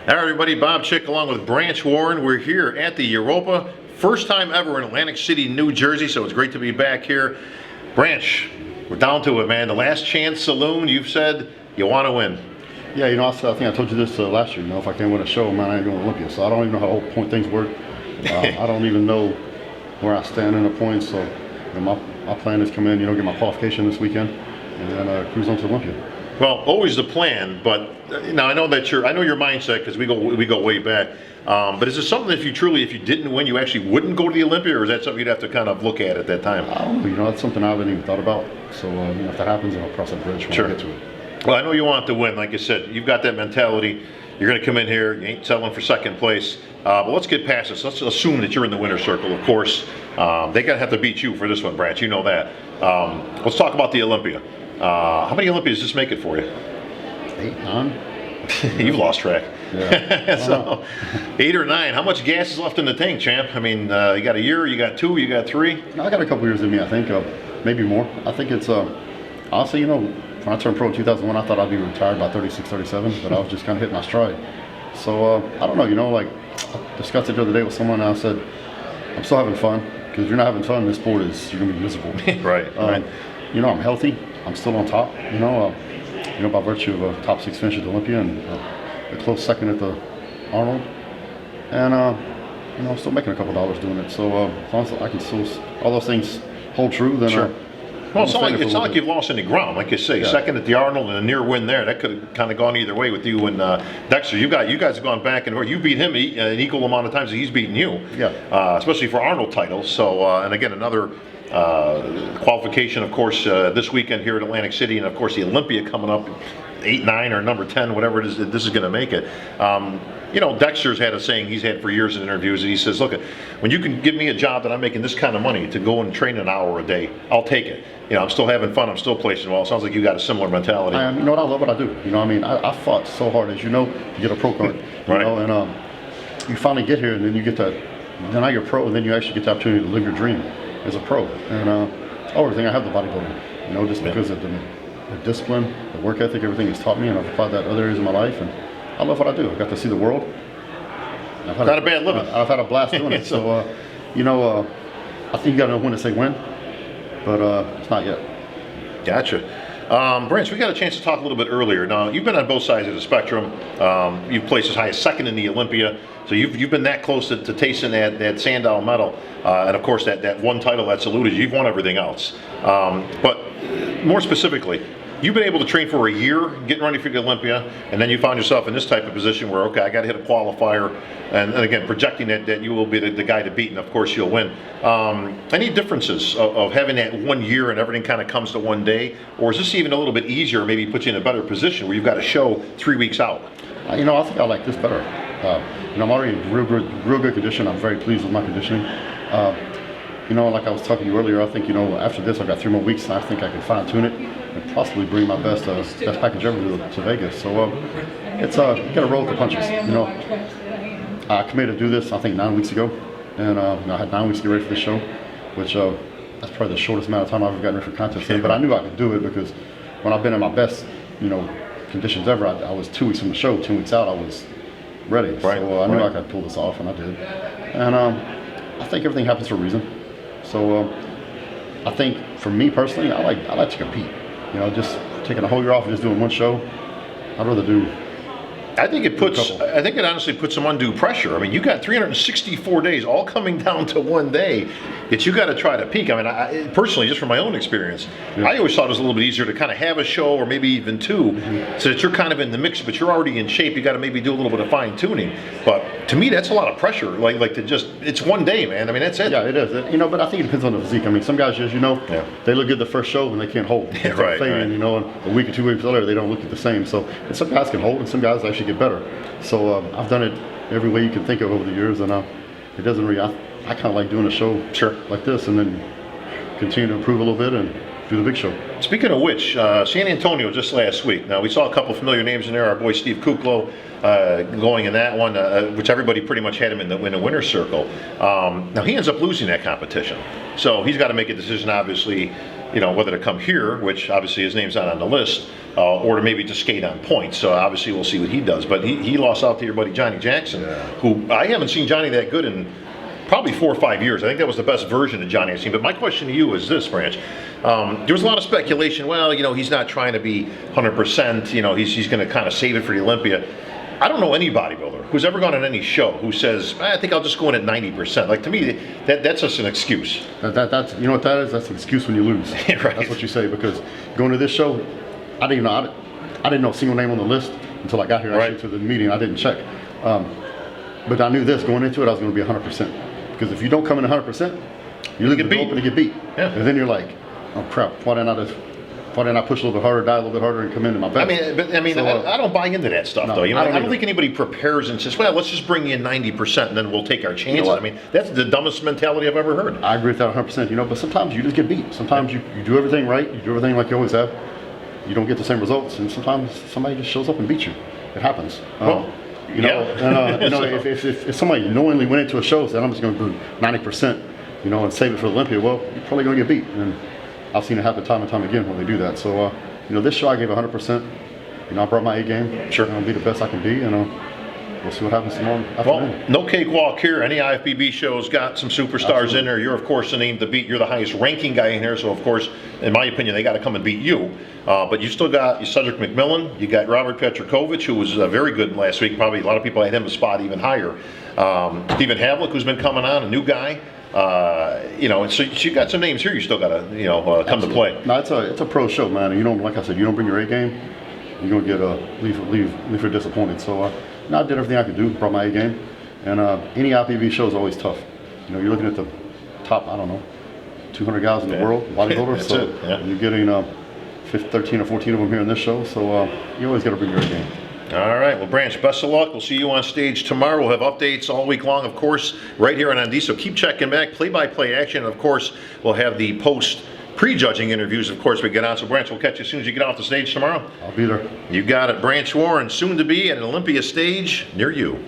All right, everybody, Bob Chick along with Branch Warren. We're here at the Europa. First time ever in Atlantic City, New Jersey, so it's great to be back here. Branch, we're down to it, man. The Last Chance Saloon, you've said you want to win. Yeah, I think I told you this last year. If I can't win a show, man, I ain't going to Olympia. So I don't even know how point things work. I don't even know where I stand in the points. So my plan is come in, get my qualification this weekend, and then cruise on to Olympia. Well, always the plan, but now I know your mindset because we go way back. But is it something that if you didn't win, you actually wouldn't go to the Olympia, or is that something you'd have to kind of look at that time? I don't know. That's something I haven't even thought about. So if that happens, I'll cross that bridge when I get to it. Well, I know you want to win. Like you said, you've got that mentality. You're going to come in here. You ain't settling for second place. But let's get past this. Let's assume that you're in the winner's circle, of course. They're going to have to beat you for this one, Branch. You know that. Let's talk about the Olympia. How many Olympias does this make it for you? 8, 9. You've lost track. Yeah. So 8 or 9. How much gas is left in the tank, champ? I mean, you got a year, you got 2, you got 3? I got a couple years in me, I think. Maybe more. I think it's, honestly, when I turned pro in 2001, I thought I'd be retired by 36, 37, but I was just kind of hitting my stride. So, I don't know, I discussed it the other day with someone, and I said, I'm still having fun, because if you're not having fun in this sport, you're going to be miserable. Right. I'm healthy. I'm still on top, by virtue of a top 6 finish at the Olympia and a close second at the Arnold. And, I'm still making a couple dollars doing it. So, as long as I can still, all those things hold true, then sure. Well, it's not like you've lost any ground. Like you say, yeah. Second at the Arnold and a near win there. That could have kind of gone either way with you and Dexter. You guys have gone back and forth. You beat him an equal amount of times that he's beaten you. Yeah. Especially for Arnold titles. So, and again, another qualification, of course, this weekend here at Atlantic City, and of course the Olympia coming up, 8, 9, or number 10, whatever it is. This is going to make it. Dexter's had a saying he's had for years in interviews, and he says, "Look, when you can give me a job that I'm making this kind of money to go and train an hour a day, I'll take it. I'm still having fun. I'm still placing well." It sounds like you got a similar mentality. I love what I do. I fought so hard, as to get a pro card. Right. And you finally get here, and then you get that. Then now you're pro, and then you actually get the opportunity to live your dream as a pro. And everything I have the bodybuilding. Just because of the discipline, the work ethic, everything has taught me, and I've applied that in other areas of my life, and I love what I do. I got to see the world. Not a bad living. I've had a blast doing it. So, I think you got to know when to say when, but it's not yet. Gotcha. Branch, we got a chance to talk a little bit earlier. Now, you've been on both sides of the spectrum. You've placed as high as second in the Olympia, so you've been that close to tasting that Sandow medal, and of course that one title that's eluded you. You've won everything else. But more specifically, you've been able to train for a year, getting ready for the Olympia, and then you found yourself in this type of position where, okay, I got to hit a qualifier, and again, projecting that you will be the guy to beat, and of course you'll win. Any differences of having that 1 year and everything kind of comes to one day, or is this even a little bit easier, maybe put you in a better position where you've got a show 3 weeks out? I think I like this better. I'm already in real good condition. I'm very pleased with my conditioning. Like I was talking to you earlier, I think, after this I've got 3 more weeks, and I think I can fine tune it and possibly bring my best package ever to Vegas. So it's you got to roll with the punches. I committed to do this, I think, 9 weeks ago, and I had 9 weeks to get ready for the show, which that's probably the shortest amount of time I've ever gotten ready for contest. But I knew I could do it because when I've been in my best, conditions ever, I was 2 weeks from the show. 2 weeks out, I was ready. Right. So I knew I could pull this off, and I did. And I think everything happens for a reason. So I think for me personally, I like to compete. Just taking a whole year off and just doing one show, I'd rather do. I think it honestly puts some undue pressure. I mean, you got 364 days all coming down to one day that you got to try to peak. I mean, I personally, just from my own experience, yeah. I always thought it was a little bit easier to kind of have a show or maybe even 2, so that you're kind of in the mix, but you're already in shape. You got to maybe do a little bit of fine tuning. But to me, that's a lot of pressure. Like to just, it's one day, man. I mean, that's it. Yeah, it is. But I think it depends on the physique. I mean, some guys just, they look good the first show and they can't hold. Yeah, right. And a week or 2 weeks later, they don't look the same. So, and some guys can hold, and some guys actually get better. So I've done it every way you can think of over the years, and it doesn't really. I kind of like doing a show like this, and then continue to improve a little bit and do the big show. Speaking of which, San Antonio just last week. Now we saw a couple familiar names in there. Our boy Steve Kuklo going in that one, which everybody pretty much had him in the winner's circle. Now he ends up losing that competition, so he's got to make a decision, obviously. whether to come here, which obviously his name's not on the list, or to maybe just skate on points. So obviously we'll see what he does. But he lost out to your buddy Johnny Jackson, who I haven't seen Johnny that good in probably 4 or 5 years. I think that was the best version of Johnny I've seen. But my question to you is this, Branch. There was a lot of speculation, well, he's not trying to be 100%, he's going to kind of save it for the Olympia. I don't know any bodybuilder who's ever gone on any show who says, I think I'll just go in at 90%. Like, to me, that's just an excuse. That's you know what that is? That's an excuse when you lose. Right. That's what you say, because going to this show, I didn't know a single name on the list until I got here actually to the meeting. I didn't check. But I knew this going into it, I was going to be 100%. Because if you don't come in 100%, you leave it open to get beat. Yeah. And then you're like, oh crap, why didn't I push a little bit harder, die a little bit harder, and come into my best? I don't buy into that stuff, though. I don't think anybody prepares and says, well, let's just bring in 90% and then we'll take our chances. That's the dumbest mentality I've ever heard. I agree with that 100%, but sometimes you just get beat. Sometimes you do everything right, you do everything like you always have. You don't get the same results, and sometimes somebody just shows up and beats you. It happens. If somebody knowingly went into a show and said, I'm just going to do 90%, and save it for Olympia, well, you're probably going to get beat. And I've seen it happen time and time again when they do that. So, this show I gave 100%. I brought my A game. Sure. I'll be the best I can be, and we'll see what happens tomorrow afternoon. Well, no cakewalk here. Any IFBB show's got some superstars in there. You're, of course, the name to beat. You're the highest ranking guy in here, so, of course, in my opinion, they got to come and beat you. But you still got Cedric McMillan. You got Robert Petrokovich, who was very good last week. Probably a lot of people had him a spot even higher. Stephen Havlick, who's been coming on, a new guy. So you got some names here you still got to, come to play. No, it's a pro show, man. And like I said, you don't bring your A game, you're going to get leave for disappointed. So, I did everything I could do, brought my A game. And any IFBB show is always tough. You're looking at the top, 200 guys in the world, bodybuilders. So you're getting 13 or 14 of them here in this show. So you always got to bring your A game. All right. Well, Branch, best of luck. We'll see you on stage tomorrow. We'll have updates all week long, of course, right here on ND. So keep checking back, play-by-play action. And, of course, we'll have the pre-judging interviews, of course, we get on. So, Branch, we'll catch you as soon as you get off the stage tomorrow. I'll be there. You got it. Branch Warren, soon to be at an Olympia stage near you.